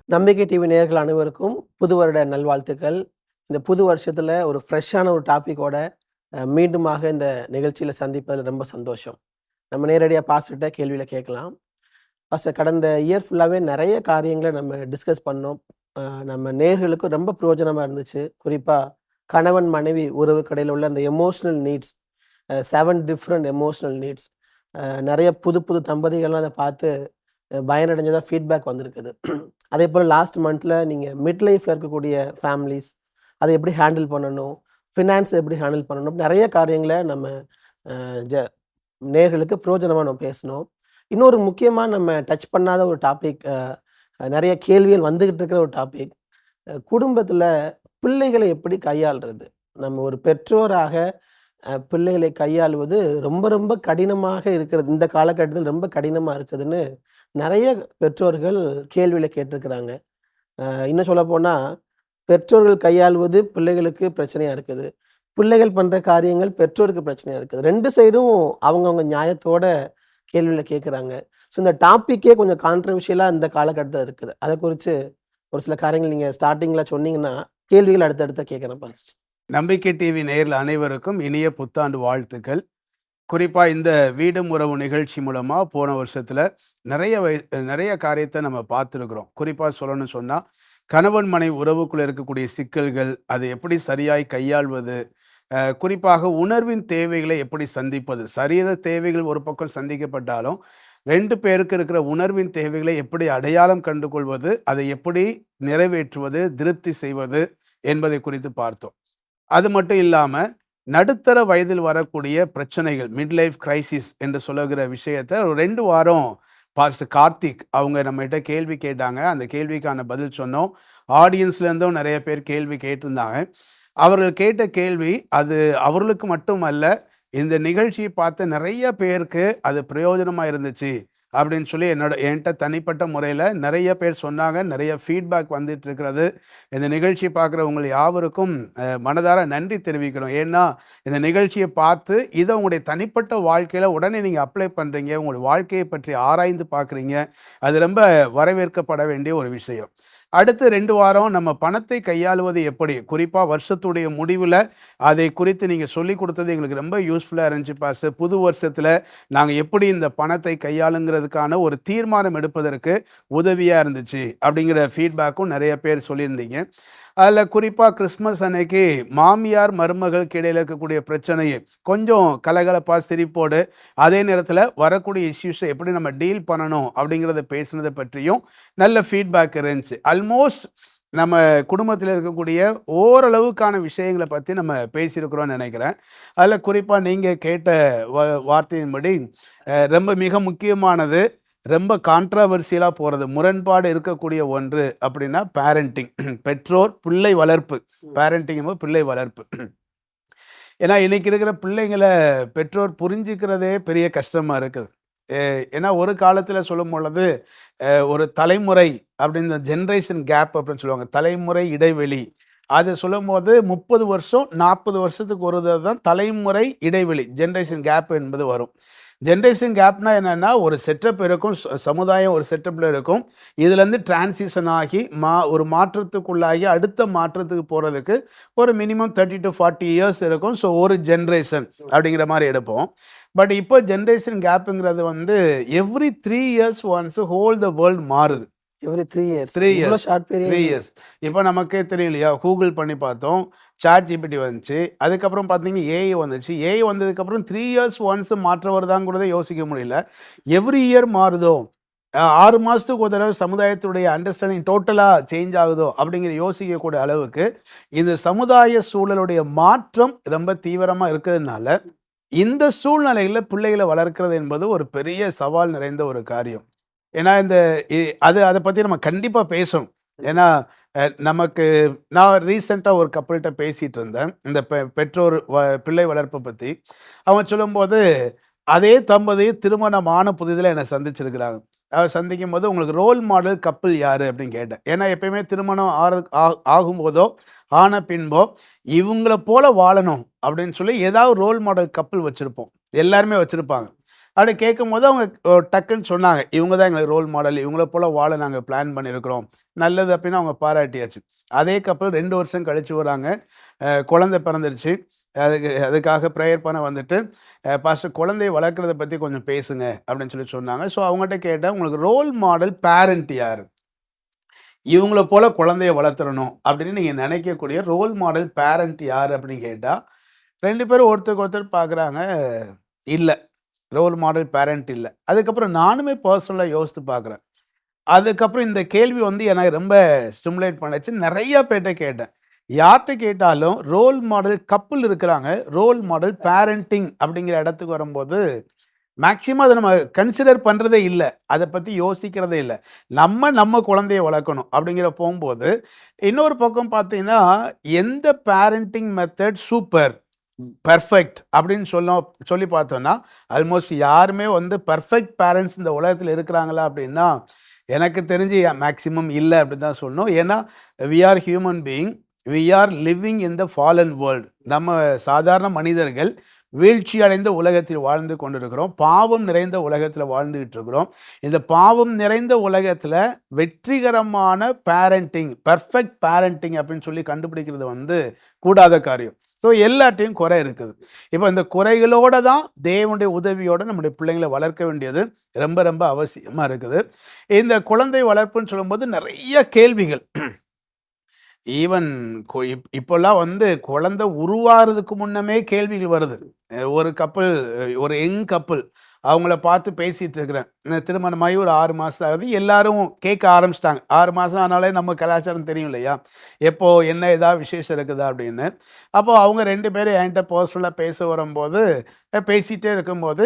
நம்பிக்கை டிவி நேயர்கள் அனைவருக்கும் புது வருட நல்வாழ்த்துக்கள். இந்த புது வருஷத்துல ஒரு ஃப்ரெஷ்ஷான ஒரு டாபிக்கோட மீண்டுமாக இந்த நிகழ்ச்சியில சந்திப்பதில் ரொம்ப சந்தோஷம். நம்ம நேரடியா பாஸ்டர்ட்ட கேள்வியில கேட்கலாம். பாஸ்டர், கடந்த இயர் ஃபுல்லாவே நெறைய காரியங்கள நம்ம டிஸ்கஸ் பண்ணோம். நம்ம நேயர்களுக்கு ரொம்ப பிரயோஜனமா இருந்துச்சு. குறிப்பா கணவன், மனைவி உறவுக்கு இடையில உள்ள அந்த emotional needs, 7 different emotional needs. நெறைய புது புது தம்பதிகள்லாம் அத பார்த்து பயனடைஞ்சதா ஃபீட்பேக் வந்திருக்குது. அதேபோல லாஸ்ட் மந்த்ல நீங்க மிட் லைஃப்ல இருக்கக்கூடிய ஃபேமிலிஸ், அத எப்படி ஹேண்டில் பண்ணணும், ஃபினான்ஸ எப்படி ஹேண்டில் பண்ணணும், நெறைய காரியங்கள நம்ம அ ஜ நேயர்களுக்கு பிரயோஜனமா நம்ம பேசினோம். இன்னொரு முக்கியமா நம்ம டச் பண்ணாத ஒரு டாபிக், நெறைய கேள்விகள் வந்துகிட்டு இருக்கிற ஒரு டாபிக், குடும்பத்தில பிள்ளைகளை எப்படி கையாள்றது? நம்ம ஒரு பெற்றோராக பிள்ளைகளை கையாளுவது ரொம்ப ரொம்ப கடினமாக இருக்கிறது. இந்த காலகட்டத்தில ரொம்ப கடினமா இருக்குதுன்னு நெறைய பெற்றோர்கள் கேள்வியில கேட்டிருக்கிறாங்க. இன்னும் சொல்லப்போனா, பெற்றோர்கள் கையாள்வது பிள்ளைகளுக்கு பிரச்சனையா இருக்குது. பிள்ளைகள் பண்ற காரியங்கள் பெற்றோருக்கு பிரச்சனையா இருக்குது. 2 சைடும் அவங்கவங்க நியாயத்தோட கேள்வியில கேட்குறாங்க. ஸோ இந்த டாபிக்கே கொஞ்சம் கான்ட்ரோவர்ஷியலா இந்த காலகட்டத்தில இருக்குது. அத குறிச்சு ஒரு சில காரியங்கள் நீங்க ஸ்டார்ட்டிங்ல சொன்னீங்கன்னா, கேள்விகள் அடுத்தடுத்து கேட்கிறேன் பாஸ்டர். நம்பிக்கை டிவி நேயர்கள் அனைவருக்கும் இனிய புத்தாண்டு வாழ்த்துக்கள். குறிப்பா இந்த வீடும் உறவு நிகழ்ச்சி மூலமா போன வருஷத்துல நிறைய காரியத்தை நம்ம பார்த்துருக்குறோம். குறிப்பா சொல்லணும்னு சொன்னா, கணவன் மனைவி உறவுக்குள்ள இருக்கக்கூடிய சிக்கல்கள், அதை எப்படி சரியாய் கையாள்வது, குறிப்பாக உணர்வின் தேவைகளை எப்படி சந்திப்பது. சரீர தேவைகள் ஒரு பக்கம் சந்திக்கப்பட்டாலும், 2 பேருக்கு இருக்கிற உணர்வின் தேவைகளை எப்படி அடையாளம் கண்டு கொள்வது, அதை எப்படி நிறைவேற்றுவது, திருப்தி செய்வது என்பதை குறித்து பார்த்தோம். அது மட்டும் இல்லாம, நடுத்தர வயதில் வரக்கூடிய பிரச்சனைகள், மிட் லைஃப் கிரைசிஸ் என்று சொல்லுகிற விஷயத்த ஒரு 2 வாரம் பாஸ்டர் கார்த்திக் அவங்க நம்மகிட்ட கேள்வி கேட்டாங்க. அந்த கேள்விக்கான பதில் சொன்னோம். ஆடியன்ஸ்ல இருந்தும் நிறைய பேர் கேள்வி கேட்டிருந்தாங்க. அவர்கள் கேட்ட கேள்வி அது அவர்களுக்கு மட்டுமல்ல, இந்த நிகழ்ச்சியை பார்த்த நிறைய பேருக்கு அது பிரயோஜனமா இருந்துச்சு அப்படின்னு சொல்லி என்கிட்ட தனிப்பட்ட முறையில் நிறைய பேர் சொன்னாங்க. நிறைய ஃபீட்பேக் வந்துட்டு இருக்கிறது. இந்த நிகழ்ச்சியை பார்க்குறவங்க யாவருக்கும் மனதார நன்றி தெரிவிக்கிறோம். ஏன்னா இந்த நிகழ்ச்சியை பார்த்து இதை உங்களுடைய தனிப்பட்ட வாழ்க்கையில் உடனே நீங்கள் அப்ளை பண்ணுறீங்க, உங்களுடைய வாழ்க்கையை பற்றி ஆராய்ந்து பார்க்குறீங்க. அது ரொம்ப வரவேற்கப்பட வேண்டிய ஒரு விஷயம். அடுத்து 2 வாரம் நம்ம பணத்தை கையாளுவது எப்படி, குறிப்பாக வருஷத்துடைய முடிவில் அதை குறித்து நீங்கள் சொல்லி கொடுத்தது எங்களுக்கு ரொம்ப யூஸ்ஃபுல்லாக இருந்துச்சு பாஸ். புது வருஷத்தில் நாங்கள் எப்படி இந்த பணத்தை கையாளுங்கிறதுக்கான ஒரு தீர்மானம் எடுப்பதற்கு உதவியாக இருந்துச்சு அப்படிங்கிற ஃபீட்பேக்கும் நிறைய பேர் சொல்லியிருந்தீங்க. அதில் குறிப்பாக கிறிஸ்மஸ் அன்னைக்கு மாமியார் மருமகளுக்கு இடையில் இருக்கக்கூடிய பிரச்சனையை கொஞ்சம் கலகலப்பாக சிரிப்போடு, அதே நேரத்தில் வரக்கூடிய இஷ்யூஸை எப்படி நம்ம டீல் பண்ணணும் அப்படிங்கிறத பேசுனதை பற்றியும் நல்ல ஃபீட்பேக் இருந்துச்சு. ஆல்மோஸ்ட் நம்ம குடும்பத்தில் இருக்கக்கூடிய ஓரளவுக்கான விஷயங்களை பற்றி நம்ம பேசியிருக்கிறோம்னு நினைக்கிறேன். அதில் குறிப்பாக நீங்கள் கேட்ட வார்த்தையின்படி ரொம்ப மிக முக்கியமானது, ரொம்ப கான்ட்ராவர்சியலாக போகிறது, முரண்பாடு இருக்கக்கூடிய ஒன்று அப்படின்னா பேரண்டிங், பெற்றோர் பிள்ளை வளர்ப்பு. பேரண்டிங் பிள்ளை வளர்ப்பு. ஏன்னா இன்னைக்கு இருக்கிற பிள்ளைங்களை பெற்றோர் புரிஞ்சுக்கிறதே பெரிய கஷ்டமாக இருக்குது. ஏன்னா ஒரு காலத்தில் சொல்லும் பொழுது ஒரு தலைமுறை அப்படின்னு, ஜென்ரேஷன் கேப் அப்படின்னு சொல்லுவாங்க, தலைமுறை இடைவெளி. அது சொல்லும் போது 30 வருஷம் 40 வருஷத்துக்கு ஒரு தான் தலைமுறை இடைவெளி, ஜென்ரேஷன் கேப் என்பது வரும். ஜென்ரேஷன் கேப்னா என்னென்னா, ஒரு செட்டப் இருக்கும், சமுதாயம் ஒரு செட்டப்பில் இருக்கும். இதுலேருந்து டிரான்சிஷன் ஆகி ஒரு மாற்றத்துக்குள்ளாகி அடுத்த மாற்றத்துக்கு போகிறதுக்கு ஒரு மினிமம் 30 to 40 இயர்ஸ் இருக்கும். ஸோ ஒரு ஜென்ரேஷன் அப்படிங்கிற மாதிரி எடுப்போம். பட் இப்போ ஜென்ரேஷன் கேப்புங்கிறது every 3 years once whole the world மாறுது. Every 3 years. 3 இயர்ஸ். இப்போ நமக்கே தெரியும் இல்லையா, கூகுள் பண்ணி பார்த்தோம், சாட் ஜிபிடி வந்துச்சு, அதுக்கப்புறம் பார்த்தீங்கன்னா ஏஐ வந்துச்சு. ஏஐ வந்ததுக்கப்புறம் 3 இயர்ஸ் ஒன்ஸ் மாற்றம் வருதாங்கிறத யோசிக்க முடியல. எவ்ரி இயர் மாறுதோ, 6 மாதத்துக்கு ஒரு தடவை சமுதாயத்துடைய அண்டர்ஸ்டாண்டிங் டோட்டலாக சேஞ்ச் ஆகுதோ அப்படிங்கிற யோசிக்கக்கூடிய அளவுக்கு இந்த சமுதாய சூழலுடைய மாற்றம் ரொம்ப தீவிரமாக இருக்கிறதுனால இந்த சூழ்நிலையில் பிள்ளைகளை வளர்க்கிறது என்பது ஒரு பெரிய சவால் நிறைந்த ஒரு காரியம். ஏன்னா அதை பற்றி நம்ம கண்டிப்பாக பேசணும். ஏன்னா நமக்கு நான் ரீசெண்டாக ஒரு கப்பல்கிட்ட பேசிகிட்டு இருந்தேன் இந்த பெற்றோர் பிள்ளை வளர்ப்பை பற்றி. அவங்க சொல்லும்போது அதே தம்பதி திருமணமான புதிதில் என்னை சந்திச்சிருக்கிறாங்க. அவர் சந்திக்கும் போது உங்களுக்கு ரோல் மாடல் கப்பல் யார் அப்படின்னு கேட்டேன். ஏன்னா எப்பயுமே திருமணம் ஆகும்போதோ ஆன பின்போ இவங்களை போல வாழணும் அப்படின்னு சொல்லி ஏதாவது ரோல் மாடல் கப்பல் வச்சுருப்போம், எல்லாருமே வச்சுருப்பாங்க. அப்படி கேட்கும்போது அவங்க டக்குன்னு சொன்னாங்க, இவங்க தான் எங்களுக்கு ரோல் மாடல், இவங்கள போல வாழ நாங்கள் பிளான் பண்ணியிருக்கிறோம். நல்லது அப்படின்னு அவங்க பாராட்டியாச்சு. அதே கப்பல் 2 வருஷம் கழிச்சு வராங்க. குழந்தை பிறந்துருச்சு. அதுக்காக ப்ரேயர் பண்ண வந்துட்டு, பாஸ்டர் குழந்தைய வளர்க்குறத பற்றி கொஞ்சம் பேசுங்க அப்படின்னு சொன்னாங்க. ஸோ அவங்ககிட்ட கேட்டேன், உங்களுக்கு ரோல் மாடல் பேரண்ட் யார்? இவங்கள போல குழந்தைய வளர்த்துறணும் அப்படின்னு நீங்கள் நினைக்கக்கூடிய ரோல் மாடல் பேரண்ட் யார் அப்படின்னு கேட்டால் 2 பேரும் ஒருத்தருக்கு ஒருத்தர் பார்க்குறாங்க. இல்லை, ரோல் மாடல் பேரண்ட் இல்லை. அதுக்கப்புறம் நானுமே பர்சனலாக யோசித்து பார்க்குறேன். அதுக்கப்புறம் இந்த கேள்வி வந்து எனக்கு ரொம்ப ஸ்டிமுலேட் பண்ணுச்சு. நிறைய பேர்கிட்ட கேட்டேன். யார்கிட்ட கேட்டாலும் ரோல் மாடல் கப்புள் இருக்கிறாங்க. ரோல் மாடல் பேரண்டிங் அப்படிங்கிற இடத்துக்கு வரும்போது மேக்சிமம் அதை நம்ம கன்சிடர் பண்ணுறதே இல்லை, அதை பற்றி யோசிக்கிறதே இல்லை. நம்ம குழந்தைய வளர்க்கணும் அப்படிங்கிற போகும்போது இன்னொரு பக்கம் பார்த்தீங்கன்னா எந்த பேரண்டிங் மெத்தட் சூப்பர் பெர்ஃபெக்ட் அப்படின்னு சொல்லி பார்த்தோன்னா ஆல்மோஸ்ட் யாருமே வந்து பெர்ஃபெக்ட் பேரண்ட்ஸ் இந்த உலகத்தில் இருக்கிறாங்களா அப்படின்னா எனக்கு தெரிஞ்சு மேக்சிமம் இல்லை அப்படின்னு தான் சொல்லணும். ஏன்னா we are human being, we are living in the fallen world. நம்ம சாதாரண மனிதர்கள் வீழ்ச்சி அடைந்த உலகத்தில் வாழ்ந்து கொண்டிருக்கிறோம். பாவம் நிறைந்த உலகத்தில் வாழ்ந்துகிட்டு இருக்கிறோம். இந்த பாவம் நிறைந்த உலகத்தில் வெற்றிகரமான பேரண்டிங், பெர்ஃபெக்ட் பேரண்டிங் அப்படின்னு சொல்லி கண்டுபிடிக்கிறது வந்து கூடாத காரியம். ஸோ எல்லாத்தையும் குறை இருக்குது. இப்போ இந்த குறைகளோடு தான் தேவனுடைய உதவியோடு நம்முடைய பிள்ளைங்களை வளர்க்க வேண்டியது ரொம்ப ரொம்ப அவசியமாக இருக்குது. இந்த குழந்தை வளர்ப்புன்னு சொல்லும்போது நிறைய கேள்விகள், ஈவன் இப்போல்லாம் வந்து குழந்தை உருவாகிறதுக்கு முன்னமே கேள்விகள் வருது. ஒரு கப்பல், ஒரு யங் கப்பல், அவங்கள பார்த்து பேசிகிட்டு இருக்கிறேன். திருமணமாகி ஒரு 6 மாதம் ஆகுது. எல்லாரும் கேட்க ஆரம்பிச்சிட்டாங்க. 6 மாதம் ஆனாலே நம்ம கலாச்சாரம் தெரியும் இல்லையா, எப்போ என்ன ஏதாவது விசேஷம் இருக்குதா அப்படின்னு. அப்போது அவங்க 2 பேரும் என்கிட்ட பர்சனலாக பேச வரும்போது பேசிகிட்டே இருக்கும்போது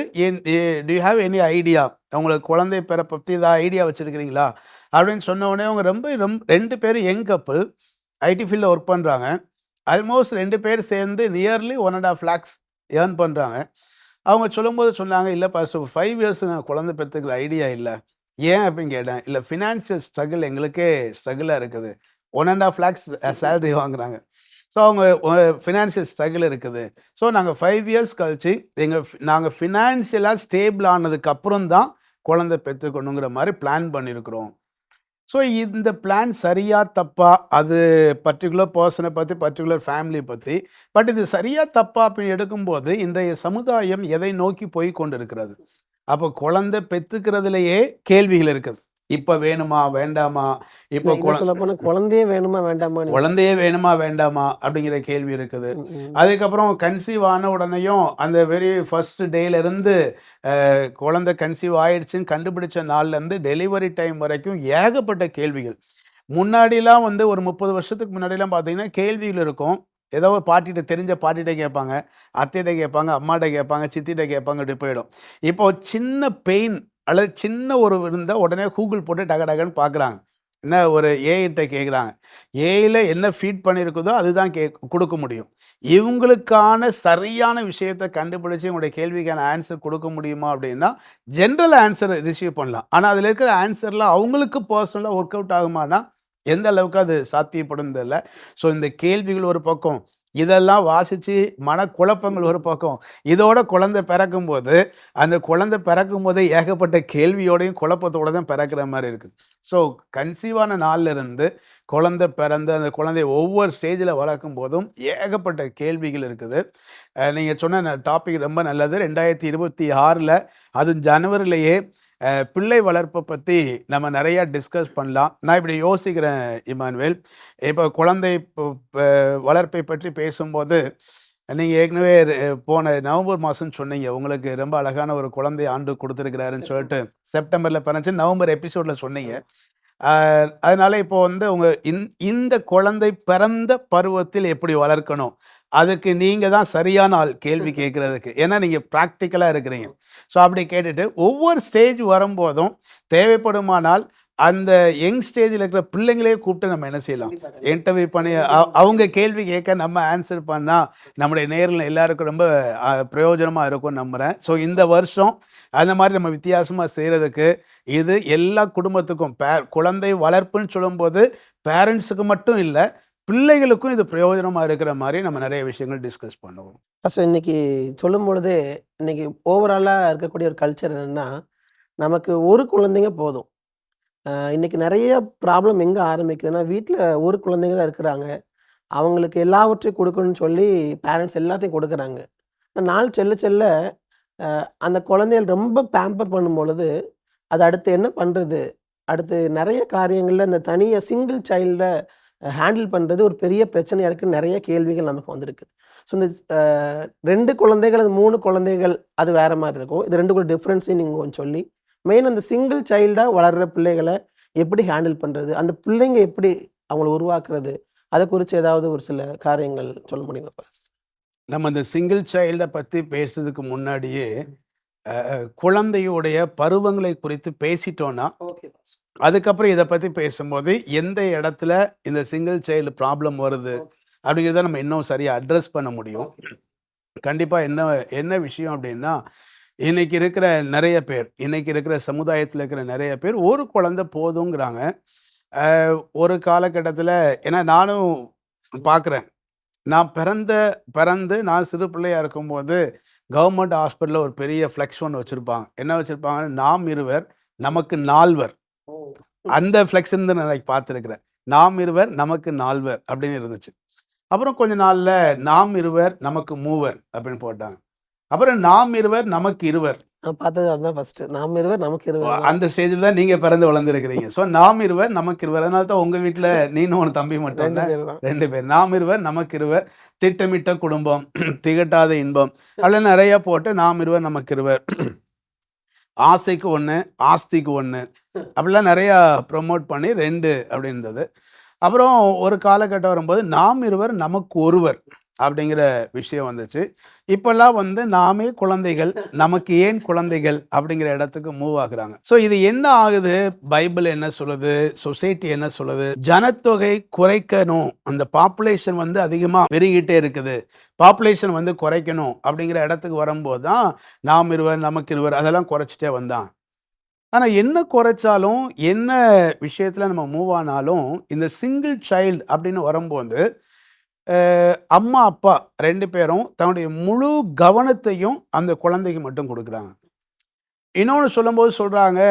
to you have any idea, அவங்களுக்கு குழந்தை பெற பற்றி ஏதாவது ஐடியா வச்சுருக்கிறீங்களா அப்படின்னு சொன்ன உடனே அவங்க ரொம்ப 2 பேரும் யங் கப்பல், ஐடி ஃபீல்டில் ஒர்க் பண்ணுறாங்க. ஆல்மோஸ்ட் 2 பேர் சேர்ந்து நியர்லி 1.5 lakhs ஏர்ன் பண்ணுறாங்க. அவங்க சொல்லும்போது சொன்னாங்க, இல்லை பாஸ்டர் 5 இயர்ஸ் நான் குழந்தை பெற்றுக்கிற ஐடியா இல்லை. ஏன் அப்படின்னு கேட்டேன். இல்லை, ஃபினான்ஷியல் ஸ்ட்ரகிள் எங்களுக்கே ஸ்ட்ரகிளாக இருக்குது. 1.5 lakhs சேலரி வாங்குறாங்க. ஸோ அவங்க ஃபினான்ஷியல் ஸ்ட்ரகிள் இருக்குது. ஸோ நாங்கள் 5 இயர்ஸ் கழிச்சு நாங்கள் ஃபினான்ஷியலாக ஸ்டேபிள் ஆனதுக்கப்புறம் தான் குழந்தை பெற்றுக்கணுங்கிற மாதிரி பிளான் பண்ணியிருக்கிறோம். ஸோ இந்த பிளான் சரியா தப்பா, அது பர்டிகுலர் பர்சனை பற்றி, பர்டிகுலர் ஃபேமிலி பற்றி. பட் இது சரியா தப்பா அப்படின்னு எடுக்கும்போது இன்றைய சமுதாயம் எதை நோக்கி போய் கொண்டு இருக்கிறது? அப்போ குழந்தை பெற்றுக்கிறதுலையே கேள்விகள் இருக்குது. இப்போ வேணுமா வேண்டாமா, இப்போ சொல்ல போனா குழந்தையே வேணுமா வேண்டாமா, குழந்தையே வேணுமா வேண்டாமா அப்படிங்கிற கேள்வி இருக்குது. அதுக்கப்புறம் கன்சீவ் ஆன உடனேயும் அந்த வெரி ஃபர்ஸ்ட் டேலேருந்து குழந்தை கன்சீவ் ஆயிடுச்சுன்னு கண்டுபிடிச்ச நாள்லேருந்து டெலிவரி டைம் வரைக்கும் ஏகப்பட்ட கேள்விகள். முன்னாடிலாம் வந்து ஒரு 30 வருஷத்துக்கு முன்னாடிலாம் பார்த்தீங்கன்னா கேள்விகள் இருக்கும். ஏதோ பாட்டிகிட்ட, தெரிஞ்ச பாட்டிகிட்ட கேட்பாங்க, அத்தைகிட்ட கேட்பாங்க, அம்மாட்ட கேட்பாங்க, சித்திகிட்ட கேட்பாங்க, இப்படி போயிடும். இப்போ சின்ன பெயின் அல்லது சின்ன ஒரு இருந்தால் உடனே கூகுள் போட்டு டகன்னு பார்க்குறாங்க. என்ன ஒரு ஏஐட்ட கேட்குறாங்க. ஏஐயில் என்ன ஃபீட் பண்ணியிருக்குதோ அதுதான் கொடுக்க முடியும். இவங்களுக்கான சரியான விஷயத்தை கண்டுபிடிச்சி உங்களுடைய கேள்விக்கான ஆன்சர் கொடுக்க முடியுமா அப்படின்னா ஜென்ரல் ஆன்சர் ரிசீவ் பண்ணலாம். ஆனால் அதில் இருக்கிற ஆன்சரில் அவங்களுக்கு பர்சனலாக ஒர்க் அவுட் ஆகுமானா எந்த அளவுக்கு அது சாத்தியப்படும் இல்லை. ஸோ இந்த கேள்விகள் ஒரு பக்கம், இதெல்லாம் வாசித்து மனக்குழப்பங்கள் ஒரு பக்கம். இதோட குழந்தை பிறக்கும்போது அந்த குழந்தை பிறக்கும் போதே ஏகப்பட்ட கேள்வியோடையும் குழப்பத்தோடு தான் பிறக்கிற மாதிரி இருக்குது. ஸோ கன்சீவான நாள்லேருந்து குழந்தை பிறந்து அந்த குழந்தைய ஒவ்வொரு ஸ்டேஜில் வளர்க்கும் போதும் ஏகப்பட்ட கேள்விகள் இருக்குது. நீங்கள் சொன்ன டாபிக் ரொம்ப நல்லது. 2026 அதுவும் ஜனவரிலேயே பிள்ளை வளர்ப்பை பற்றி நம்ம நிறையா டிஸ்கஸ் பண்ணலாம். நான் இப்படி யோசிக்கிறேன் இமானுவேல். இப்போ குழந்தை வளர்ப்பை பற்றி பேசும்போது நீங்கள் ஏற்கனவே போன நவம்பர் மாதம்னு சொன்னீங்க, உங்களுக்கு ரொம்ப அழகான ஒரு குழந்தை ஆண்டு கொடுத்துருக்கிறாருன்னு சொல்லிட்டு செப்டம்பரில் பிறந்துச்சு, நவம்பர் எபிசோடில் சொன்னீங்க. அதனால் இப்போ வந்து உங்கள் இந்த குழந்தை பிறந்த பருவத்தில் எப்படி வளர்க்கணும், அதுக்கு நீங்கள் தான் சரியான ஆள் கேள்வி கேட்குறதுக்கு. ஏன்னா நீங்கள் ப்ராக்டிக்கலாக இருக்கிறீங்க. ஸோ அப்படி கேட்டுட்டு ஒவ்வொரு ஸ்டேஜ் வரும்போதும் தேவைப்படுமானால் அந்த யங் ஸ்டேஜில் இருக்கிற பிள்ளைங்களே கூப்பிட்டு நம்ம என்ன செய்யலாம், இன்டர்வியூ பண்ணி அவங்க கேள்வி கேட்க நம்ம ஆன்சர் பண்ணால் நம்முடைய நேரில் எல்லாருக்கும் ரொம்ப பிரயோஜனமாக இருக்கும்னு நம்புகிறேன். ஸோ இந்த வருஷம் அந்த மாதிரி நம்ம வித்தியாசமாக செய்கிறதுக்கு இது எல்லா குடும்பத்துக்கும் குழந்தை வளர்ப்புன்னு சொல்லும்போது பேரண்ட்ஸுக்கு மட்டும் இல்லை, பிள்ளைகளுக்கும் இது பிரயோஜனமா இருக்கிற மாதிரி நம்ம நிறைய விஷயங்கள் டிஸ்கஸ் பண்ணுவோம். ஃபர்ஸ்ட் இன்னைக்கு சொல்லும் பொழுதே, இன்னைக்கு ஓவராலா இருக்கக்கூடிய ஒரு கல்ச்சர் என்னன்னா, நமக்கு ஒரு குழந்தைங்க போதும். இன்னைக்கு நெறைய ப்ராப்ளம் எங்க ஆரம்பிக்குதுன்னா, வீட்ல ஒரு குழந்தைங்க தான் இருக்கிறாங்க. அவங்களுக்கு எல்லாவற்றையும் குடுக்கணும்னு சொல்லி பேரண்ட்ஸ் எல்லாத்தையும் குடுக்குறாங்க. நாள் செல்ல செல்ல அந்த குழந்தைகள் ரொம்ப பேம்பர் பண்ணும்பொழுது, அது அடுத்து என்ன பண்றது? அடுத்து நெறைய காரியங்கள்ல இந்த தனியா சிங்கிள் சைல்ட ஹேண்டில் பண்றது ஒரு பெரிய பிரச்சனையா இருக்குன்னு நெறைய கேள்விகள் நமக்கு வந்திருக்கு. ஸோ இந்த 2 குழந்தைகள், அது 3 குழந்தைகள் அது வேற மாரி இருக்கும். இது 2க்கும் டிஃபரன்ஸையும் நீங்க கொஞ்சம் சொல்லி, மெயின் அந்த சிங்கிள் சைல்டா வளர்ற பிள்ளைகள எப்படி ஹேண்டில் பண்றது? அந்த பிள்ளைங்க எப்படி அவங்கள உருவாக்குறது? அத குறிச்சு ஏதாவது ஒரு சில காரியங்கள் சொல்ல முடியுமா பாஸ்டர்? நம்ம இந்த சிங்கிள் சைல்ட பத்தி பேசுறதுக்கு முன்னாடியே, குழந்தையுடைய பருவங்களை குறித்து பேசிட்டோம்னா, ஓகே பாஸ்டர். அதுக்கப்புறம் இத பத்தி பேசும்போது, எந்த இடத்துல இந்த சிங்கிள் சைல்டு ப்ராப்ளம் வருது ஓகே. அப்படிங்கிறத நம்ம இன்னும் சரியா அட்ரஸ் பண்ண முடியும். ஓகே. கண்டிப்பா என்ன என்ன விஷயம் அப்படின்னா, இன்னைக்கு இருக்கிற சமுதாயத்துல இருக்கிற நெறைய பேர் ஒரு குழந்தை போதுங்கிறாங்க. ஒரு காலகட்டத்துல ஏன்னா நானும் பார்க்குறேன். நான் பிறந்து நான் சிறு பிள்ளையா இருக்கும்போது, கவர்மெண்ட் ஹாஸ்பிட்டல்ல ஒரு பெரிய ஃப்ளெக்ஸ் ஒண்ணு வச்சிருப்பாங்க. என்ன வச்சிருப்பாங்கன்னா, "நாம் இருவர், நமக்கு நால்வர்." ஓ! அந்த ஃப்ளெக்ஸ் இருந்து நான் பார்த்துருக்கிறேன். "நாம் இருவர், நமக்கு நால்வர்" அப்படின்னு இருந்துச்சு. அப்புறம் கொஞ்ச நாள்ல, "நாம் இருவர், நமக்கு மூவர்" அப்படின்னு போட்டாங்க. அப்புறம் "நாம் இருவர், நமக்கு இருவர்." நான் பார்த்தது அதுதான் ஃபர்ஸ்ட்டு. நாம் இருவர், நமக்கு இருவர் தான். அந்த ஸ்டேஜ்ல தான் நீங்க பிறந்து வளர்ந்துருக்கிறீங்க. ஸோ நாம் இருவர், நமக்கு இருவர். அதனால தான் உங்க வீட்ல நீனும் உன் தம்பி மட்டும் 2 இல்ல, பேர் தான். 2 பேர். நாம் இருவர், நமக்கு இருவர், திட்டமிட்ட குடும்பம், திகட்டாத இன்பம். அதில நெறைய போட்டு நாம் இருவர், நமக்கு இருவர். ஆசைக்கு 1, ஆஸ்திக்கு 1 அப்படிலாம் நெறையா ப்ரமோட் பண்ணி 2 அப்படி இருந்தது. அப்புறம் ஒரு காலகட்டம் வரும்போது, நாம் இருவர், நமக்கு ஒருவர் அப்படிங்கிற விஷயம் வந்துச்சு. இப்பல்லாம் வந்து நாமே குழந்தைகள், நமக்கு ஏன் குழந்தைகள் அப்படிங்கிற இடத்துக்கு மூவ் ஆகுறாங்க. ஸோ இது என்ன ஆகுது? பைபிள் என்ன சொல்லுது? சொசைட்டி என்ன சொல்லுது? ஜனத்தொகை குறைக்கணும். அந்த பாப்புலேஷன் வந்து அதிகமா பெருகிட்டே இருக்குது. பாப்புலேஷன் வந்து குறைக்கணும் அப்படிங்கிற இடத்துக்கு வரும்போது தான், நாம் இருவர், நமக்கு இருவர் அதெல்லாம் குறைச்சிட்டே வந்தான். ஆனா என்ன குறைச்சாலும், என்ன விஷயத்துல நம்ம மூவ் ஆனாலும், இந்த சிங்கிள் சைல்டு அப்படின்னு வரும்போது, அம்மா, அப்பா 2 பேரும் தன்னுடைய முழு கவனத்தையும் அந்த குழந்தைக்கு மட்டும் குடுக்குறாங்க. இன்னொன்னு சொல்லும்போது சொல்றாங்க,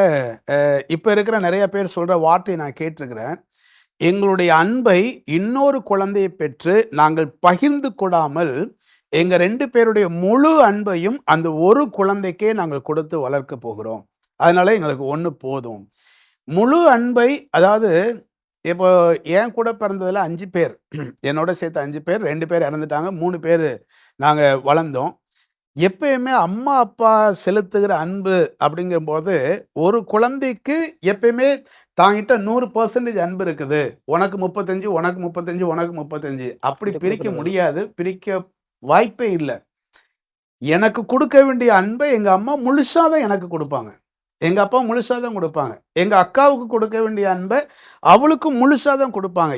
இப்ப இருக்கிற நெறைய பேர் சொல்ற வார்த்தைய நான் கேட்டிருக்கிறேன். "எங்களுடைய அன்பை இன்னொரு குழந்தையை பெற்று நாங்கள் பகிர்ந்து கொள்ளாமல், எங்க 2 பேருடைய முழு அன்பையும் அந்த ஒரு குழந்தைக்கே நாங்கள் கொடுத்து வளர்க்கப் போகிறோம். அதனால எங்களுக்கு 1 போதும்." முழு அன்பை அதாவது இப்போ என் கூட பிறந்ததுல 5 பேர். என்னோட சேர்த்து 5 பேர். 2 பேர் இறந்துட்டாங்க. 3 பேரு நாங்க வளர்ந்தோம். எப்பயுமே அம்மா, அப்பா செலுத்துகிற அன்பு அப்படிங்கும்போது, ஒரு குழந்தைக்கு எப்பயுமே தாங்கிட்ட 100% அன்பு இருக்குது. உனக்கு 35, உனக்கு 35, உனக்கு 35 அப்படி அப்படி பிரிக்க குடுக்குறது. முடியாது. பிரிக்க வாய்ப்பே இல்ல. எனக்கு குடுக்க வேண்டிய அன்பை எங்க அம்மா முழுசா தான் எனக்கு குடுப்பாங்க. எங்க அப்பா முழுசா தான் குடுப்பாங்க. எங்க அக்காவுக்கு கொடுக்க வேண்டிய அன்ப அவளுக்கு முழுசா தான் குடுப்பாங்க.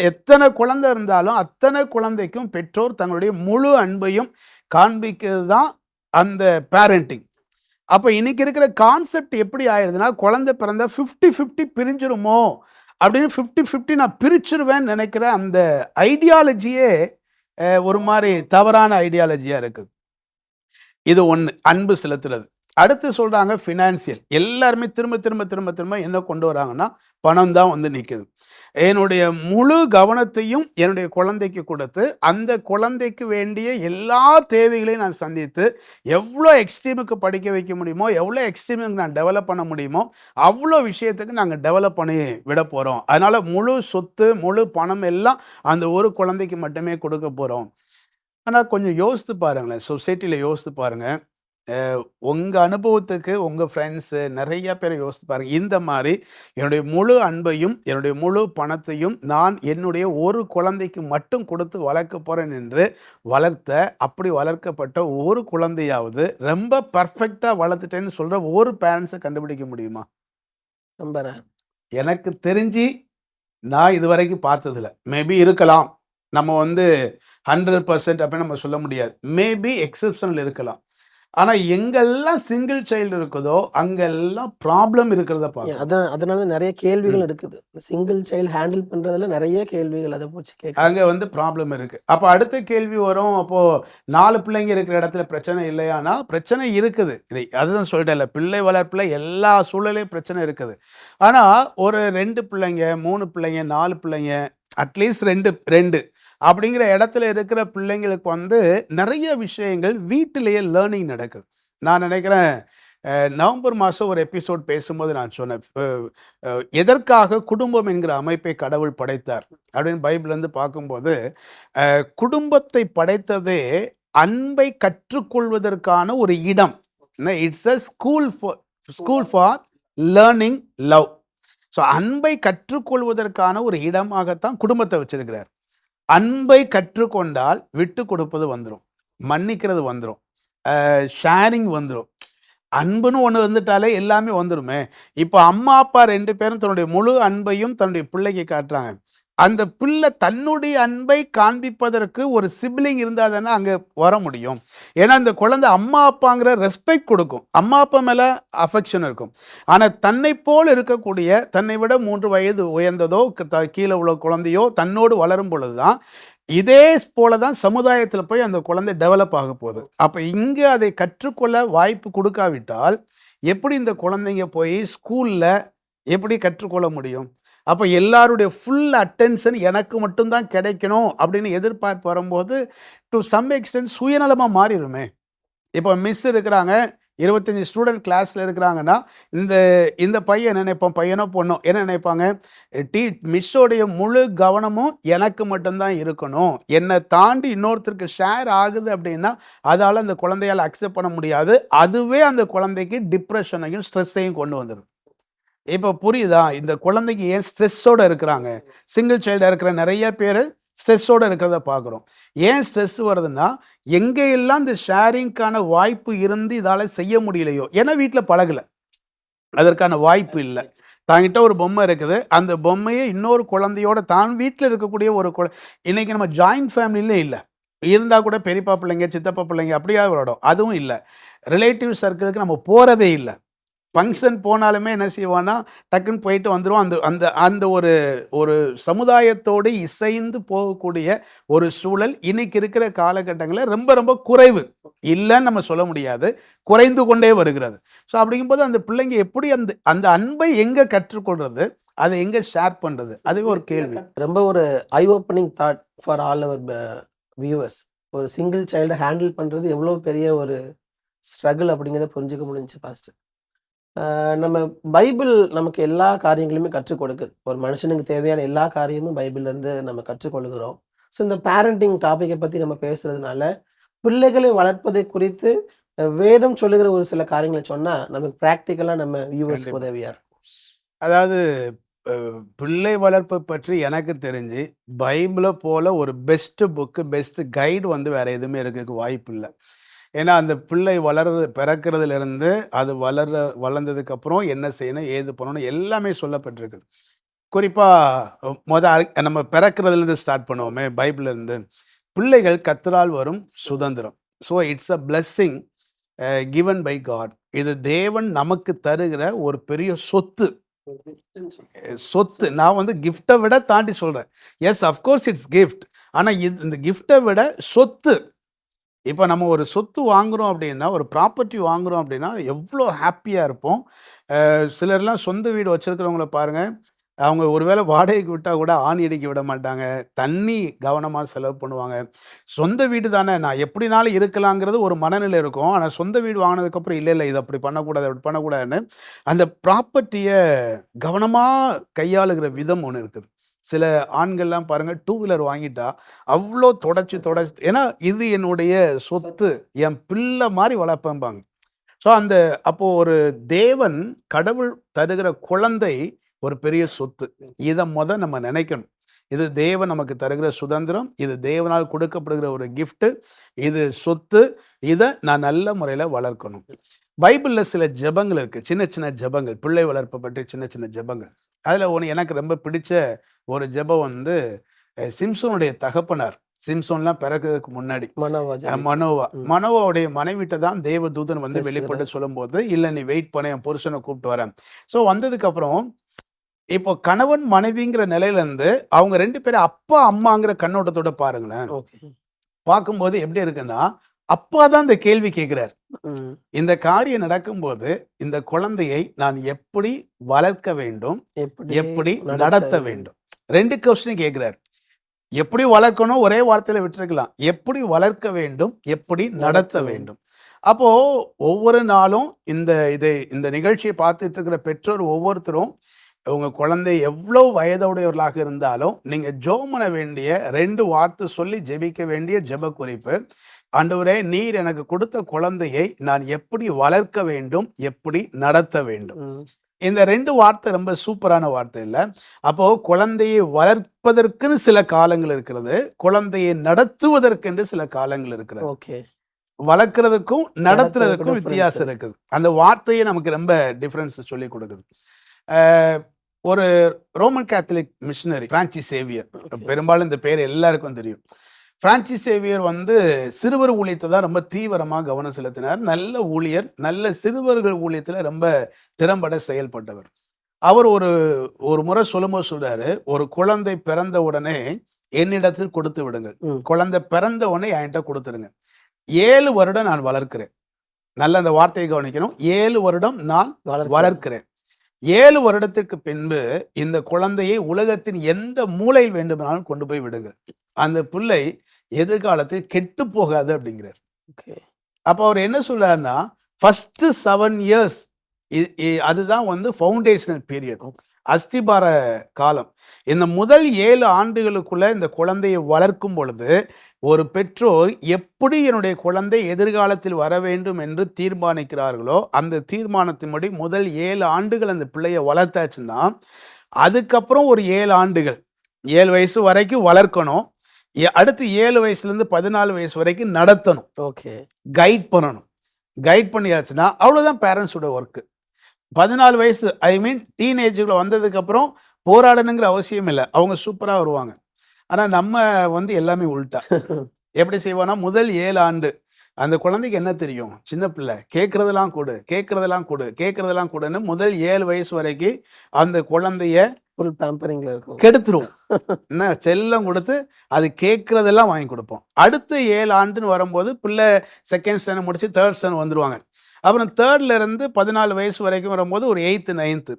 எத்தனை குழந்தை இருந்தாலும், அத்தனை குழந்தைக்கும் பெற்றோர் தங்களுடைய முழு அன்பையும் காண்பிக்கிறது தான் அந்த பேரண்டிங். அப்ப இன்னைக்கு இருக்கிற கான்செப்ட் எப்படி ஆயிடுதுன்னா, குழந்தை பிறந்தா 50-50 பிரிஞ்சிருமோ அப்படின்னு 50-50 நான் பிரிச்சுருவேன்னு நினைக்கிற அந்த ஐடியாலஜியே ஒரு மாரி தவறான ஐடியாலஜியா இருக்குது. இது 1 அன்பு செலுத்துறது. அடுத்து சொல்றாங்க ஃபினான்சியல். எல்லாருமே திரும்ப என்ன கொண்டு வராங்கன்னா, பணம் தான் வந்து நிக்குது. என்னுடைய முழு கவனத்தையும் என்னுடைய குழந்தைக்கு கொடுத்து, அந்த குழந்தைக்கு வேண்டிய எல்லா தேவைகளையும் நான் சந்தித்து, எவ்வளோ எக்ஸ்ட்ரீமுக்கு படிக்க வைக்க முடியுமோ, எவ்வளோ எக்ஸ்ட்ரீமுக்கு நான் டெவலப் பண்ண முடியுமோ, அவ்வளோ விஷயத்துக்கு நாங்க டெவலப் பண்ணி விடப் போறோம். அதனால முழு சொத்து, முழு பணம் எல்லாம் அந்த ஒரு குழந்தைக்கு மட்டுமே கொடுக்கப் போறோம். ஆனா கொஞ்சம் யோசித்து பாருங்களேன். சொசைட்டில யோசித்து பாருங்க. உங்க அனுபவத்துக்கு உங்க ஃப்ரெண்ட்ஸு நெறைய பேர யோசித்து பாருங்க. இந்த மாரி என்னுடைய முழு அன்பையும், என்னுடைய முழு பணத்தையும் நான் என்னுடைய ஒரு குழந்தைக்கு மட்டும் கொடுத்து வளர்க்கப் போறேன் என்று அப்படி வளர்க்கப்பட்ட ஒரு குழந்தையாவது ரொம்ப பெர்ஃபெக்ட்டா வளர்த்துட்டேன்னு சொல்ற ஒரு பேரண்ட்ஸ கண்டுபிடிக்க முடியுமா? ரொம்ப ரேர். எனக்கு தெரிஞ்சு நான் இதுவரைக்கும் பார்த்ததில்ல. மேபி இருக்கலாம். நம்ம வந்து 100% அப்படின்னு நம்ம சொல்ல முடியாது. மேபி எக்செப்ஷனல் இருக்கலாம். ஆனா எங்கெல்லாம் சிங்கிள் சைல்டு இருக்குதோ அங்கெல்லாம் ப்ராப்ளம் இருக்கிறத பார்க்கணும். அதான் அதனால நிறைய கேள்விகள் ம். இருக்குது. சிங்கிள் சைல்டு ஹேண்டில் பண்றதுல நிறைய கேள்விகள் அதை போச்சு கேட்க. அங்க வந்து ப்ராப்ளம் இருக்கு. அப்ப அடுத்த கேள்வி வரும், அப்போ 4 பிள்ளைங்க இருக்கிற இடத்துல பிரச்சனை இல்லையானா, பிரச்சனை இருக்குது. அதுதான் சொல்லிட்டேன்ல, பிள்ளை வளர்ப்புல எல்லா சூழலையும் பிரச்சனை இருக்குது. ஆனா ஒரு 2 பிள்ளைங்க, 3 பிள்ளைங்க, 4 பிள்ளைங்க, அட்லீஸ்ட் 2 அப்படிங்கிற இடத்துல இருக்கிற பிள்ளைங்களுக்கு வந்து நிறைய விஷயங்கள் வீட்டிலேயே லேர்னிங் நடக்குது. நான் நினைக்கிறேன் நவம்பர் மாதம் ஒரு எபிசோட் பேசும்போது நான் சொன்னேன், எதற்காக குடும்பம் என்கிற அமைப்பை கடவுள் படைத்தார் அப்படின்னு பைபிள்லேருந்து பார்க்கும்போது, குடும்பத்தை படைத்ததே அன்பை கற்றுக்கொள்வதற்கான ஒரு இடம். It's a school for learning love. So அன்பை கற்றுக்கொள்வதற்கான ஒரு இடமாகத்தான் குடும்பத்தை வச்சிருக்கிறார். அன்பை கற்றுக்கொண்டால் விட்டு கொடுப்பது வந்துடும், மன்னிக்கிறது வந்துடும், ஷேரிங் வந்துடும். அன்புன்னு ஒன்று வந்துட்டாலே எல்லாமே வந்துடுமே. இப்போ அம்மா அப்பா 2 பேரும் தன்னுடைய முழு அன்பையும் தன்னுடைய பிள்ளைக்கு காட்டுறாங்க. அந்த பிள்ளை தன்னுடைய அன்பை காண்பிப்பதற்கு ஒரு சிப்ளிங் இருந்தால் தானே அங்கே வர முடியும். ஏன்னா அந்த குழந்தை அம்மா அப்பாங்கிற ரெஸ்பெக்ட் கொடுக்கும், அம்மா அப்பா மேலே அஃபெக்ஷன் இருக்கும். ஆனால் தன்னை போல் இருக்கக்கூடிய, தன்னை விட 3 வயது உயர்ந்ததோ கீழே உள்ள குழந்தையோ தன்னோடு வளரும் பொழுது தான் இதே போல தான் சமுதாயத்தில் போய் அந்த குழந்தை டெவலப் ஆக போகுது. அப்போ இங்கே அதை கற்றுக்கொள்ள வாய்ப்பு கொடுக்காவிட்டால் எப்படி இந்த குழந்தைங்க போய் ஸ்கூலில் எப்படி கற்றுக்கொள்ள முடியும்? அப்போ எல்லாருடைய ஃபுல் அட்டென்ஷன் எனக்கு மட்டும்தான் கிடைக்கணும் அப்படின்னு எதிர்பார்ப்பு வரும்போது டு சம் எக்ஸ்டென்ட் சுயநலமாக மாறிடுமே. இப்போ மிஸ் இருக்கிறாங்க, 25 ஸ்டூடெண்ட் கிளாஸில் இருக்கிறாங்கன்னா இந்த பையன் என்ன நினைப்பான், பையனோ பொண்ணோ என்ன நினைப்பாங்க, மிஸ்ஸோடைய முழு கவனமும் எனக்கு மட்டும்தான் இருக்கணும், என்னை தாண்டி இன்னொருத்தருக்கு ஷேர் ஆகுது அப்படின்னா அதால் அந்த குழந்தையால் அக்செப்ட் பண்ண முடியாது. அதுவே அந்த குழந்தைக்கு டிப்ரெஷனையும் ஸ்ட்ரெஸ்ஸையும் கொண்டு வந்துடும். இப்போ புரியுதா இந்த குழந்தைக்கு ஏன் ஸ்ட்ரெஸ்ஸோடு இருக்கிறாங்க? சிங்கிள் சைல்டாக இருக்கிற நிறைய பேர் ஸ்ட்ரெஸ்ஸோடு இருக்கிறத பார்க்குறோம். ஏன் ஸ்ட்ரெஸ் வருதுன்னா, எங்கெல்லாம் இந்த ஷேரிங்க்கான வாய்ப்பு இருந்து இதால் செய்ய முடியலையோ, ஏன்னா வீட்டில் பழகலை, அதற்கான வாய்ப்பு இல்லை. தாங்கிட்ட ஒரு பொம்மை இருக்குது, அந்த பொம்மையை இன்னொரு குழந்தையோட தான் வீட்டில் இருக்கக்கூடிய ஒரு இன்றைக்கி நம்ம ஜாயிண்ட் ஃபேமிலியிலே இல்லை, இருந்தால் கூட பெரியப்பா பிள்ளைங்க சித்தப்பா பிள்ளைங்க அப்படியா விளையாடும், அதுவும் இல்லை. ரிலேட்டிவ் சர்க்கிளுக்கு நம்ம போகிறதே இல்லை. ஃபங்க்ஷன் போனாலுமே என்ன செய்வான்னா டக்குன்னு போயிட்டு வந்துடுவோம். அந்த அந்த அந்த ஒரு ஒரு சமுதாயத்தோடு இசைந்து போகக்கூடிய ஒரு சூழல் இன்னைக்கு இருக்கிற காலகட்டங்களில் ரொம்ப ரொம்ப குறைவு. இல்லைன்னு நம்ம சொல்ல முடியாது, குறைந்து கொண்டே வருகிறது. ஸோ அப்படிங்கும்போது அந்த பிள்ளைங்க எப்படி அந்த அந்த அன்பை எங்கே கற்றுக்கொள்வது, அதை எங்கே ஷேர் பண்ணுறது, அதுவே ஒரு கேள்வி. ரொம்ப ஒரு eye opening thought for all our viewers. ஒரு சிங்கிள் சைல்டை ஹேண்டில் பண்ணுறது எவ்வளோ பெரிய ஒரு ஸ்ட்ரகிள் அப்படிங்கிறத புரிஞ்சுக்க முடிஞ்சுச்சு பாஸ்டர். நம்ம பைபிள் நமக்கு எல்லா காரியங்களுமே கற்றுக் கொடுக்குது. ஒரு மனுஷனுக்கு தேவையான எல்லா காரியமும் பைபிள்லேருந்து நம்ம கற்றுக்கொள்கிறோம். ஸோ இந்த பேரண்டிங் டாப்பிக்கை பற்றி நம்ம பேசுறதுனால பிள்ளைகளை வளர்ப்பதை குறித்து வேதம் சொல்லுகிற ஒரு சில காரியங்களை சொன்னால் நமக்கு ப்ராக்டிக்கலாக நம்ம வியூவர்ஸ் உதவியாக இருக்கும். அதாவது பிள்ளை வளர்ப்பை பற்றி எனக்கு தெரிஞ்சு பைபிளை போல ஒரு பெஸ்ட் புக்கு, பெஸ்ட் கைடு வந்து வேற எதுவுமே இருக்கிறதுக்கு வாய்ப்பு இல்லை. ஏன்னா அந்த பிள்ளை பிறக்கிறதுலேருந்து அது வளர்ந்ததுக்கப்புறம் என்ன செய்யணும், ஏது பண்ணணும் எல்லாமே சொல்லப்பட்டிருக்குது. குறிப்பாக நம்ம பிறக்கிறதுலேருந்து ஸ்டார்ட் பண்ணுவோமே பைபிள்லேருந்து, பிள்ளைகள் கர்த்தரால் வரும் சுதந்திரம். So it's a blessing given by God. இது தேவன் நமக்கு தருகிற ஒரு பெரிய சொத்து. நான் வந்து கிஃப்டை விட தாண்டி சொல்கிறேன். Yes of course it's gift. ஆனால் இந்த கிஃப்டை விட சொத்து. இப்போ நம்ம ஒரு சொத்து வாங்குகிறோம் அப்படின்னா, ஒரு ப்ராப்பர்ட்டி வாங்குகிறோம் அப்படின்னா எவ்வளோ ஹாப்பியாக இருப்போம். சிலர்லாம் சொந்த வீடு வச்சுருக்கிறவங்கள பாருங்கள், அவங்க ஒருவேளை வாடகைக்கு விட்டால் கூட ஆணி அடிக்க விட மாட்டாங்க, தண்ணி கவனமாக செலவு பண்ணுவாங்க. சொந்த வீடு தானே, நான் எப்படினாலும் இருக்கலாங்கிறது ஒரு மனநிலை இருக்கும். ஆனால் சொந்த வீடு வாங்கினதுக்கப்புறம் இல்லை இது அப்படி பண்ணக்கூடாது அப்படி பண்ணக்கூடாதுன்னு அந்த ப்ராப்பர்ட்டியை கவனமாக கையாளுகிற விதம் ஒன்று இருக்குது. சில ஆண்கள்லாம் பாருங்கள், 2 வீலர் வாங்கிட்டா அவ்வளோ தொடச்சி, ஏன்னா இது என்னுடைய சொத்து, என் பிள்ளை மாதிரி வளர்ப்பேன்பாங்க. ஸோ அப்போது ஒரு தேவன் கடவுள் தருகிற குழந்தை ஒரு பெரிய சொத்து. இதை நம்ம நினைக்கணும். இது தேவன் நமக்கு தருகிற சுதந்திரம், இது தேவனால் கொடுக்கப்படுகிற ஒரு கிஃப்ட்டு, இது சொத்து, இதை நான் நல்ல முறையில் வளர்க்கணும். பைபிளில் சில ஜெபங்கள் இருக்குது, சின்ன சின்ன ஜெபங்கள், பிள்ளை வளர்ப்பை பற்றி சின்ன சின்ன ஜெபங்கள். அதில் ஒன்று எனக்கு ரொம்ப பிடிச்ச ஒரு ஜெபம் வந்து சிம்சோனுடைய தகப்பனார் சிம்சோன்லாம் பிறக்கிறதுக்கு முன்னாடி மனோவா ஜாதி. மனோவா ம். மனோவாவுடைய மனைவிட்ட தான் தேவதூதன் வந்து பேசுகிறார். வெளிப்பட்டு சொல்லும்போது, இல்ல நீ வெயிட் பண்ண, என் புருஷனை கூப்பிட்டு வரேன். ஸோ வந்ததுக்கு அப்புறம் இப்போ கணவன் மனைவிங்கிற நிலையில இருந்து அவங்க 2 பேரும் அப்பா அம்மாங்கிற கண்ணோட்டத்தோட பாருங்களேன். ஓகே. பார்க்கும்போது எப்படி இருக்குன்னா, அப்பா தான் இந்த கேள்வி கேட்கிறார். ம். இந்த காரியம் நடக்கும்போது இந்த குழந்தையை நான் எப்படி வளர்க்க வேண்டும், எப்படி நடத்த வேண்டும்? 2 கொஸ்டின் கேட்கிறார். எப்படி வளர்க்கணும் ஒரே வார்த்தையில விட்டுருக்கலாம். எப்படி வளர்க்க வேண்டும், எப்படி நடத்த வேண்டும்? அப்போ ஒவ்வொரு நாளும் இந்த நிகழ்ச்சியை பார்த்துட்டு இருக்கிற பெற்றோர் ஒவ்வொருத்தரும் உங்க குழந்தை எவ்வளவு வயதுடையவர்களாக இருந்தாலும் நீங்க ஜெபம் பண்ண வேண்டிய 2 வார்த்தை சொல்லி ஜெபிக்க வேண்டிய ஜெப குறிப்பு, ஆண்டவரே நீர் எனக்கு கொடுத்த குழந்தையை நான் எப்படி வளர்க்க வேண்டும், எப்படி நடத்த வேண்டும்? ம். இந்த 2 வார்த்தை ரொம்ப சூப்பரான வார்த்தை இல்ல. அப்போ குழந்தையை வளர்ப்பதற்குன்னு சில காலங்கள் இருக்கிறது, குழந்தையை நடத்துவதற்கென்று சில காலங்கள் இருக்கிறது. ஓகே. வளர்க்கறதுக்கும் நடத்துறதுக்கும் difference. வித்தியாசம் இருக்குது. அந்த வார்த்தையே நமக்கு ரொம்ப டிஃபரன்ஸ் சொல்லி கொடுக்குது. அஹ், ஒரு Roman Catholic missionary Francis Xavier, Okay. பெரும்பாலும் இந்த பேர் எல்லாருக்கும் தெரியும். பிரான்சிஸ் சேவியர் வந்து சிறுவர் ஊழியத்தை தான் ரொம்ப தீவிரமாக கவனம் செலுத்தினார். நல்ல ஊழியர், நல்ல சிறுவர்கள் ஊழியத்தில் ரொம்ப திறம்பட செயல்பட்டவர். அவர் ஒரு முறை சொல்லும்போது சொல்றாரு, ஒரு குழந்தை பிறந்த உடனே என்னிடத்தில் கொடுத்து விடுங்கள். ம். குழந்தை பிறந்த உடனே என்கிட்ட கொடுத்துருங்க. 7 வருடம் நான் வளர்க்கிறேன். நல்ல அந்த வார்த்தையை கவனிக்கணும். 7 வருடம் நான் வளர்க்கிறேன். 7 வருடத்திற்கு பின்பு இந்த குழந்தையை உலகத்தின் எந்த மூலையில் வேண்டுமானாலும் கொண்டு போய் விடுங்க. அந்த பிள்ளை எதிர்காலத்தில் கெட்டு போகாது அப்படிங்கிறார். ஓகே. அப்போ அவர் என்ன சொல்றாருன்னா, ஃபர்ஸ்ட் 7 இயர்ஸ் அதுதான் வந்து ஃபவுண்டேஷனல் பீரியட், Okay. அஸ்திபார காலம். இந்த முதல் 7 ஆண்டுகளுக்குள்ள இந்த குழந்தையை வளர்க்கும் பொழுது ஒரு பெற்றோர் எப்படி என்னுடைய குழந்தை எதிர்காலத்தில் வர வேண்டும் என்று தீர்மானிக்கிறார்களோ அந்த தீர்மானத்தின்படி முதல் 7 ஆண்டுகள் அந்த பிள்ளையை வளர்த்தாச்சுன்னா, அதுக்கப்புறம் ஒரு 7 ஆண்டுகள் 7 வயசு வரைக்கும் வளர்க்கணும். அடுத்து 7 வயசுலேருந்து 14 வயசு வரைக்கும் நடத்தணும், ஓகே. கைட் பண்ணணும். கைட் பண்ணியாச்சுன்னா அவ்வளோதான் பேரண்ட்ஸோட ஒர்க்கு. 14 வயசு ஐ மீன் டீனேஜுக்குள்ள வந்ததுக்கப்புறம் போராடணுங்கிற அவசியம் இல்லை, அவங்க சூப்பராக வருவாங்க. ஆனால் நம்ம வந்து எல்லாமே உள்டா. எப்படி செய்வோன்னா, முதல் 7 ஆண்டு அந்த குழந்தைக்கு என்ன தெரியும், சின்ன பிள்ளை, கேட்குறதெல்லாம் கொடு கேட்குறதெல்லாம் கொடு கேட்குறதெல்லாம் கொடுன்னு முதல் 7 வயசு வரைக்கும் அந்த குழந்தைய ஃபுல் பேம்பரிங்ல இருக்கும். கெடுத்துருவோம். என்ன செல்லம் கொடுத்து அது கேட்குறதெல்லாம் வாங்கி கொடுப்போம். அடுத்து 7 ஆண்டுன்னு வரும்போது பிள்ளை செகண்ட் ஸ்டாண்டர்ட் முடிச்சு தேர்ட் ஸ்டாண்டர்ட் வந்துடுவாங்க. அப்புறம் தேர்ட்ல இருந்து 14 வயசு வரைக்கும் வரும்போது ஒரு 8th 9th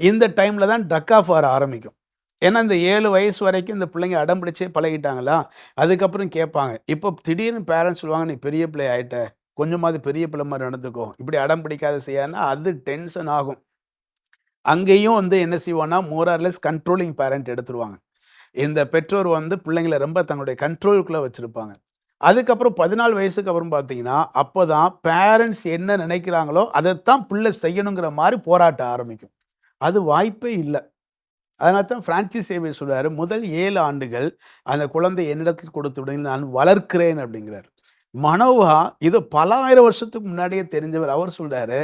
இந்த டைம்ல தான் ட்ரக் ஆஃப் வர ஆரம்பிக்கும். ஏன்னா இந்த 7 வயசு வரைக்கும் இந்த பிள்ளைங்க அடம் பிடிச்சே பழகிட்டாங்களா, அதுக்கப்புறம் கேட்பாங்க. இப்போ திடீர்னு பேரண்ட்ஸ் சொல்லுவாங்க, நீ பெரிய பிள்ளை ஆயிட்ட, கொஞ்சமாவது பெரிய பிள்ளை மாதிரி நடந்துக்கோ, இப்படி அடம் பிடிக்காத செய்யாதுன்னா அது டென்ஷன் ஆகும். அங்கேயும் வந்து என்ன செய்வோன்னா, மோரார்லெஸ் கண்ட்ரோலிங் பேரண்ட் எடுத்துருவாங்க. இந்த பெற்றோர் வந்து பிள்ளைங்களை ரொம்ப தங்களுடைய கண்ட்ரோலுக்குள்ளே வச்சுருப்பாங்க. அதுக்கப்புறம் 14 வயசுக்கு அப்புறம் பார்த்தீங்கன்னா, அப்போ தான் பேரண்ட்ஸ் என்ன நினைக்கிறாங்களோ அதைத்தான் பிள்ளை செய்யணுங்கிற மாதிரி போராட்ட ஆரம்பிக்கும். அது வாய்ப்பே இல்லை. அதனால தான் பிரான்சிஸ் சேவியர் சொல்றாரு, முதல் 7 ஆண்டுகள் அந்த குழந்தை என்னிடத்தில் கொடுத்து விடுங்க, நான் வளர்க்கிறேன் அப்படிங்கிறார். மனோவா இது பல ஆயிரம் வருஷத்துக்கு முன்னாடியே தெரிஞ்சவர். அவர் சொல்றாரு,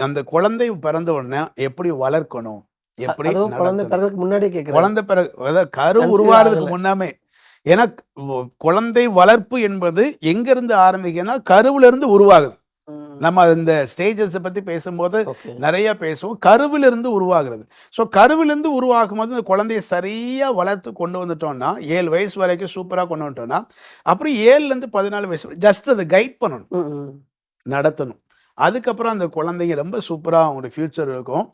அந்த குழந்தை பிறந்த உடனே எப்படி வளர்க்கணும், எப்படி அதுவும் குழந்தை நடத்தணும். பிறகுக்கு முன்னாடியே கேட்குறாங்க. குழந்தை பிறகு அதாவது கரு Conceive உருவாகிறதுக்கு ஆகல. முன்னாமே. ஏன்னா குழந்தை வளர்ப்பு என்பது எங்கிருந்து ஆரம்பிக்குன்னா கருவுல இருந்து உருவாகுது. நம்ம இந்த ஸ்டேஜஸை பற்றி பேசும்போது ஓகே. நிறைய பேசுவோம். கருவிலிருந்து உருவாகிறது. ஸோ கருவிலிருந்து உருவாகும் போது இந்த குழந்தைய சரியாக வளர்த்து கொண்டு வந்துட்டோம்னா, 7 வயசு வரைக்கும் சூப்பராக கொண்டு வந்துட்டோம்னா, அப்புறம் 7லேருந்து 14 வயசு ஜஸ்ட் அதை கைட் பண்ணணும், நடத்தணும். அதுக்கப்புறம் அந்த குழந்தைங்க ரொம்ப சூப்பராக அவங்களுடைய ஃப்யூச்சர் இருக்கும்.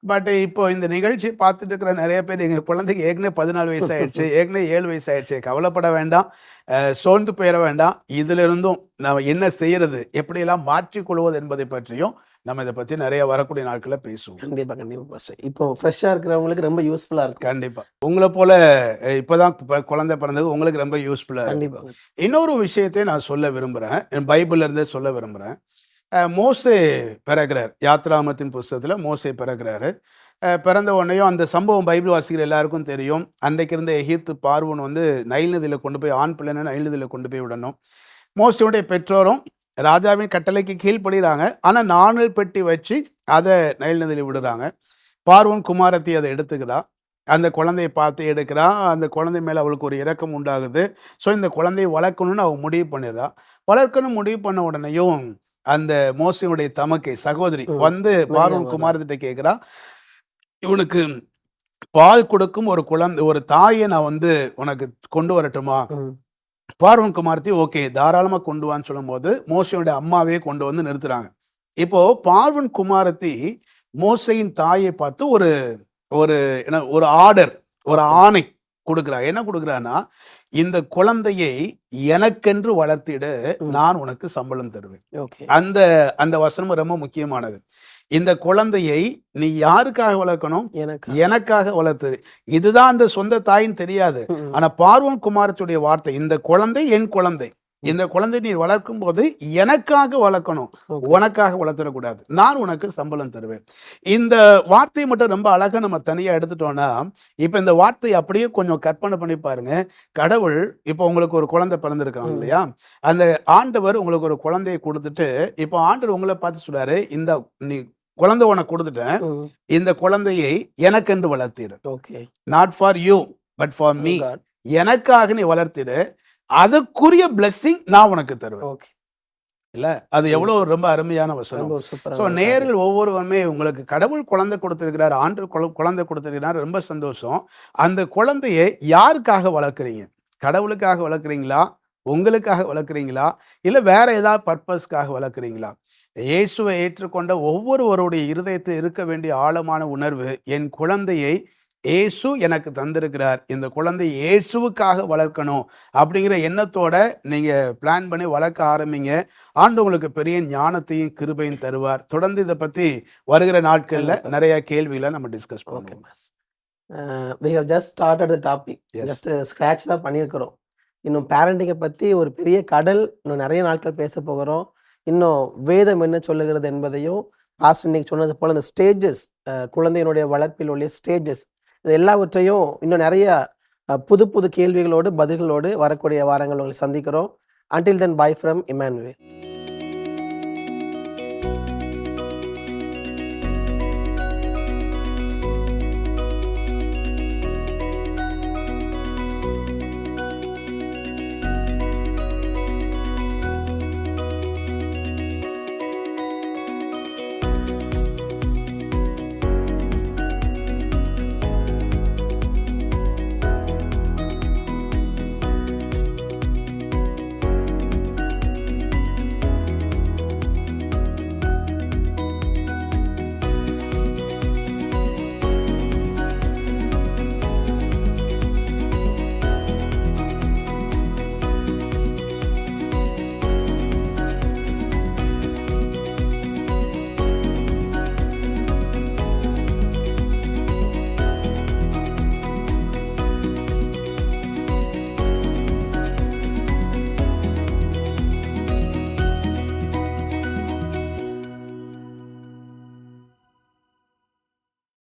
பட் இப்போ இந்த நிகழ்ச்சி பார்த்துட்டு இருக்கிற நிறைய பேர், எங்கள் குழந்தைக்கு ஏற்கனவே 14 வயசு ஆயிடுச்சு, ஏற்கனவே 7 வயசு ஆயிடுச்சு, கவலைப்பட வேண்டாம், சோர்ந்து போயிட வேண்டாம். இதிலிருந்தும் நம்ம என்ன செய்யறது, எப்படியெல்லாம் மாற்றிக்கொள்வது என்பதை பற்றியும் நம்ம இதை பற்றி நிறைய வரக்கூடிய நாட்களில் பேசுவோம். கண்டிப்பா கண்டிப்பா பாஸ்டர். இப்போ ஃப்ரெஷ்ஷாக இருக்கிறவங்களுக்கு ரொம்ப யூஸ்ஃபுல்லாக இருக்கும். கண்டிப்பாக உங்களை போல இப்போதான் குழந்தை பிறந்தது உங்களுக்கு ரொம்ப யூஸ்ஃபுல்லாக இருக்கும். கண்டிப்பா. இன்னொரு விஷயத்தை நான் சொல்ல விரும்புகிறேன், என் பைபிள்ல இருந்தே சொல்ல விரும்புகிறேன். மோசே பிறகுறார், யாத்ராமத்தின் புஸ்தகத்தில் மோசே பிறகுறாரு. பிறந்த உடனேயும் அந்த சம்பவம் பைபிள் வாசிக்கிற எல்லாருக்கும் தெரியும். அன்றைக்கு இருந்த எகிப்து பார்வோன் வந்து நைல் நதியில் கொண்டு போய், ஆண் பிள்ளைன்னு நைல் நதியில் கொண்டு போய் விடணும். மோசேயுடைய பெற்றோரும் ராஜாவின் கட்டளைக்கு கீழ்ப்படுகிறாங்க. ஆனால் நாணல் பெட்டி வச்சு அதை நைல் நதியில் விடுறாங்க. பார்வோன் குமாரத்தி அதை எடுத்துக்கிறா. அந்த குழந்தையை பார்த்து எடுக்கிறா. அந்த குழந்தை மேல அவளுக்கு ஒரு இரக்கம் உண்டாகுது. ஸோ இந்த குழந்தையை வளர்க்கணும்னு அவ முடிவு பண்ணிடுறா. வளர்க்கணும் முடிவு பண்ண உடனேயும் அந்த மோசேயுடைய தமக்கை சகோதரி வந்து பார்வோன் மிரியாம் குமாரத்திட்ட கேட்கிறா, இவனுக்கு பால் கொடுக்கும் ஒரு தாயை நான் வந்து உனக்கு கொண்டு வரட்டுமா? ம். பார்வோன் குமாரத்தி ஓகே தாராளமா கொண்டு வான்னு சொல்லும்போது மோசேயுடைய அம்மாவே கொண்டு வந்து நிறுத்துறாங்க. இப்போ பார்வோன் குமாரத்தி மோசேயின் தாயை பார்த்து ஒரு ஒரு என்ன ஒரு ஆர்டர், ஒரு ஓகே. ஆணை கொடுக்குறா. என்ன கொடுக்குறான்னா, இந்த குழந்தையை எனக்கென்று வளர்த்திடு, ம். நான் உனக்கு சம்பளம் தருவேன். ஓகே. அந்த அந்த வசனம் ரொம்ப முக்கியமானது. இந்த குழந்தையை நீ யாருக்காக வளர்க்கணும்? எனக்கு. எனக்காக வளர்த்தது. இதுதான் அந்த சொந்த தாயின்னு தெரியாது. ம். ஆனா பார்வோன் குமாரத்துடைய வார்த்தை, இந்த குழந்தை என் குழந்தை. இந்த குழந்தை நீ வளர்க்கும் போது எனக்காக வளர்க்கணும், ஓகே. உனக்காக வளர்த்துடக்கூடாது. நான் உனக்கு சம்பளம் தருவேன். இந்த வார்த்தையை மட்டும் ரொம்ப அழகா நம்ம தனியா எடுத்துட்டோம்னா, இப்ப இந்த வார்த்தையை அப்படியே கொஞ்சம் கற்பனை பண்ணி பாருங்க. கடவுள் இப்போ உங்களுக்கு ஒரு குழந்தை பிறந்திருக்காங்க ம். இல்லையா? அந்த ஆண்டவர் உங்களுக்கு ஒரு குழந்தையை கொடுத்துட்டு, இப்போ ஆண்டவர் உங்களை பார்த்து சொல்றாரு, இந்த நீ குழந்தை உனக்கு கொடுத்துட்டேன். ம். இந்த குழந்தையை எனக்கென்று வளர்த்திடு. Okay. Not for you but for Oh me. God. எனக்காக நீ வளர்த்திடு. அதுக்குரிய பிளெஸிங் நான் உனக்கு தருவேன். ஓகே. இல்ல அது ம். எவ்வளவு ரொம்ப அருமையான வசனம். ரொம்ப ஒரு ஸோ சூப்பரான ஒரு காரியம். நேரில் ஒவ்வொருவருமே உங்களுக்கு கடவுள் குழந்தை கொடுத்திருக்கிறார், ஆண்டு குழந்தை கொடுத்திருக்கிறார், ரொம்ப சந்தோஷம். அந்த குழந்தையை யாருக்காக வளர்க்குறீங்க? கடவுளுக்காக வளர்க்குறீங்களா? உங்களுக்காக வளர்க்குறீங்களா? இல்லை வேற ஏதாவது பர்பஸ்க்காக வளர்க்குறீங்களா? இயேசுவை ஏற்றுக்கொண்ட ஒவ்வொருவருடைய இருதயத்தில் இருக்க வேண்டிய ஆழமான உணர்வு, என் குழந்தையை இயேசு எனக்கு தந்திருக்கிறார், இந்த குழந்தை இயேசுவுக்காக வளர்க்கணும் அப்படிங்கிற எண்ணத்தோட நீங்க பிளான் பண்ணி வளர்க்க ஆரம்பிங்க. ஆண்டு உங்களுக்கு பெரிய ஞானத்தையும் கிருபையும் தருவார். தொடர்ந்து இதை பத்தி வருகிற நாட்கள்ல கண்டிப்பா. நிறைய கேள்விகளை நம்ம டிஸ்கஸ் ஓகே பண்ணுவோம். Boss. We have just started the topic. Yes. Just scratch தான் பண்ணியிருக்கிறோம். இன்னும் பேரண்டிங்கை பற்றி ஒரு பெரிய கடல், இன்னும் நிறைய நாட்கள் பேச போகிறோம். இன்னும் வேதம் என்ன சொல்லுகிறது என்பதையும், பாஸ்டர் இன்னைக்கு சொன்னது போல இந்த ஸ்டேஜஸ், குழந்தையினுடைய வளர்ப்பில் உள்ள ஸ்டேஜஸ், இது எல்லாவற்றையும் இன்னும் நிறைய புது புது கேள்விகளோடு பதில்களோடு வரக்கூடிய வாரங்கள் உங்களை சந்திக்கிறோம். Until then, bye from Emmanuel.